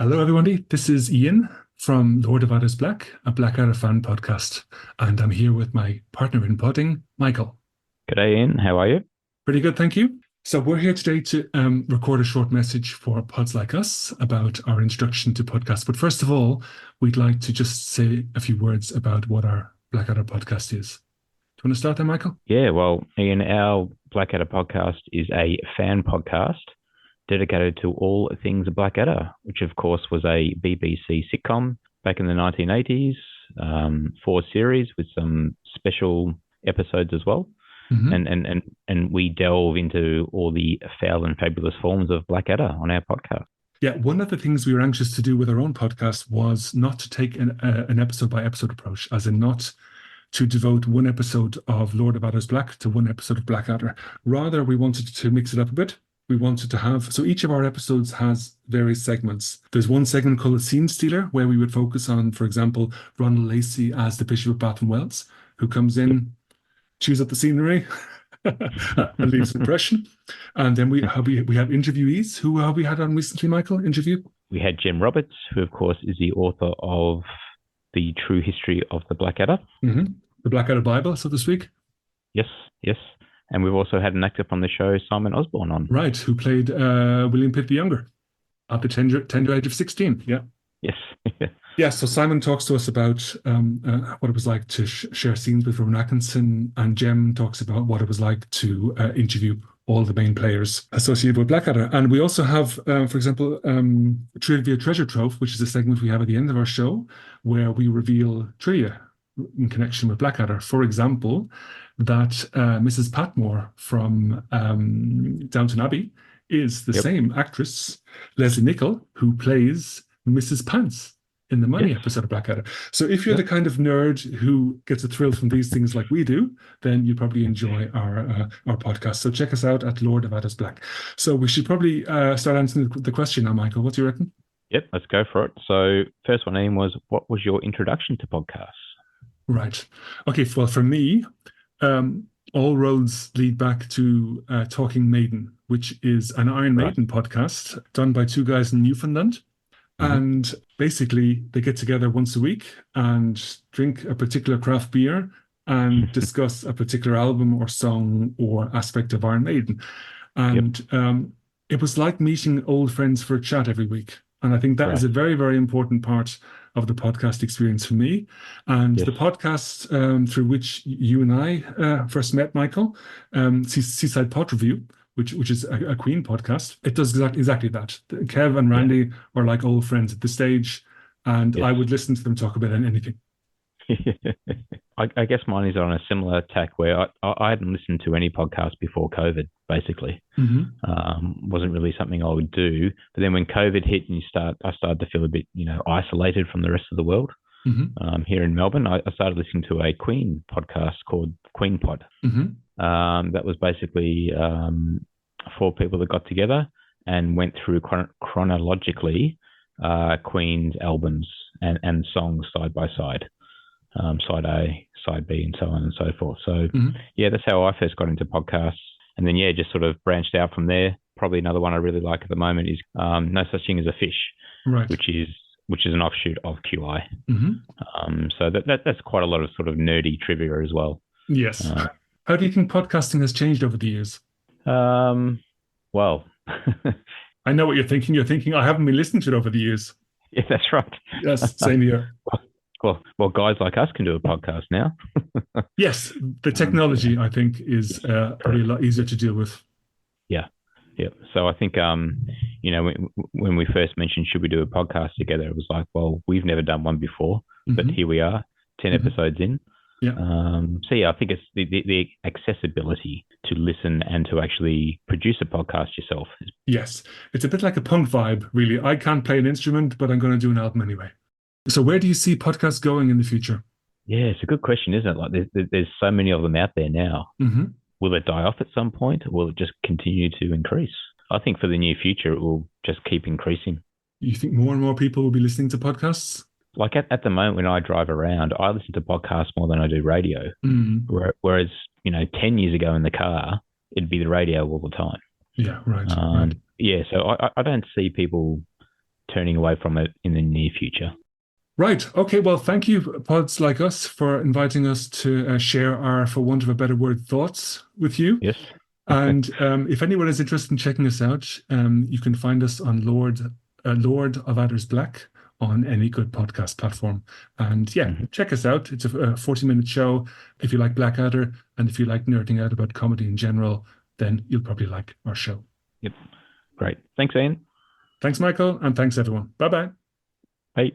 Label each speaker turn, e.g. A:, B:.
A: Hello, everybody. This is Ian from Lord of Others Black, a Blackadder fan podcast. And I'm here with my partner in podding, Michael.
B: G'day, Ian. How are you?
A: Pretty good, thank you. So, we're here today to record a short message for pods like us about our introduction to podcasts. But first of all, we'd like to just say a few words about what our Blackadder podcast is. Do you want to start there, Michael?
B: Yeah, well, Ian, our Blackadder podcast is a fan podcast dedicated to all things Blackadder, which of course was a BBC sitcom back in the 1980s, four series with some special episodes as well.
A: Mm-hmm.
B: And we delve into all the foul and fabulous forms of Blackadder on our podcast.
A: Yeah, one of the things we were anxious to do with our own podcast was not to take an episode by episode approach, as in not to devote one episode of Lord of Others Black to one episode of Blackadder. Rather, we wanted to mix it up a bit. We wanted to have, so each of our episodes has various segments. There's one segment called Scene Stealer, where we would focus on, for example, Ronald Lacey as the Bishop of Bath and Wells, who comes in, chews up the scenery, and leaves an impression. And then we have interviewees. Who have we had on recently, Michael? Interview?
B: We had Jem Roberts, who of course is the author of The True History of the Blackadder.
A: Mm-hmm. The Blackadder Bible, so to speak.
B: Yes, yes. And we've also had an actor from the show, Simon Osborne, on.
A: Right, who played William Pitt the Younger at the tender age of 16. Yeah.
B: Yes.
A: Yeah, so Simon talks to us about what it was like to share scenes with Rowan Atkinson, and Jem talks about what it was like to interview all the main players associated with Blackadder. And we also have, for example, Trivia Treasure Trove, which is a segment we have at the end of our show where we reveal trivia in connection with Blackadder. For example, that Mrs. Patmore from Downton Abbey is the same actress, Leslie Nichol, who plays Mrs. Pants in the Money episode of Blackadder. So if you're the kind of nerd who gets a thrill from these things like we do, then you probably enjoy our podcast. So check us out at Lord of Others Black. So we should probably start answering the question now, Michael. What do you reckon?
B: Yep, let's go for it. So first one, Ian, was what was your introduction to podcasts?
A: Right. Okay, well, for me, all roads lead back to Talking Maiden, which is an Iron Maiden podcast done by two guys in Newfoundland. Mm-hmm. And basically, they get together once a week and drink a particular craft beer and discuss a particular album or song or aspect of Iron Maiden. And it was like meeting old friends for a chat every week. And I think that is a very, very important part of the podcast experience for me. And the podcast through which you and I first met, Michael, Seaside Pod Review, which is a Queen podcast, it does exactly that. Kev and Randy are like old friends at this stage, and I would listen to them talk about anything.
B: I guess mine is on a similar tack where I hadn't listened to any podcast before COVID, basically. Mm-hmm. Wasn't really something I would do. But then when COVID hit and I started to feel a bit, isolated from the rest of the world. Mm-hmm. Here in Melbourne, I started listening to a Queen podcast called Queen Pod. Mm-hmm. That was basically four people that got together and went through chronologically Queen's albums and songs side by side. Side A, side B, and so on and so forth. So, that's how I first got into podcasts. And then, just sort of branched out from there. Probably another one I really like at the moment is No Such Thing as a Fish, which is an offshoot of QI. Mm-hmm. So that's quite a lot of sort of nerdy trivia as well.
A: Yes. How do you think podcasting has changed over the years?
B: Well,
A: I know what you're thinking. You're thinking, I haven't been listening to it over the years.
B: Yeah, that's right.
A: Yes, same here.
B: Well, guys like us can do a podcast now.
A: Yes, the technology, I think, is probably a lot easier to deal with.
B: Yeah. So I think, when we first mentioned, should we do a podcast together, it was like, well, we've never done one before, but here we are, 10 episodes in. Yeah. I think it's the accessibility to listen and to actually produce a podcast yourself.
A: Yes. It's a bit like a punk vibe, really. I can't play an instrument, but I'm going to do an album anyway. So where do you see podcasts going in the future?
B: Yeah, it's a good question, isn't it? Like there's so many of them out there now. Mm-hmm. Will it die off at some point, or will it just continue to increase? I think for the near future, it will just keep increasing.
A: You think more and more people will be listening to podcasts?
B: Like at the moment when I drive around, I listen to podcasts more than I do radio. Mm-hmm. Whereas, 10 years ago in the car, it'd be the radio all the time.
A: Yeah, right.
B: Yeah, so I don't see people turning away from it in the near future.
A: Right. Okay. Well, thank you, Pods Like Us, for inviting us to share our, for want of a better word, thoughts with you.
B: Yes.
A: And if anyone is interested in checking us out, you can find us on Lord of Adders Black on any good podcast platform. And yeah, check us out. It's a 40-minute show. If you like Blackadder and if you like nerding out about comedy in general, then you'll probably like our show.
B: Yep. Great. Thanks, Ian.
A: Thanks, Michael. And thanks, everyone. Bye-bye.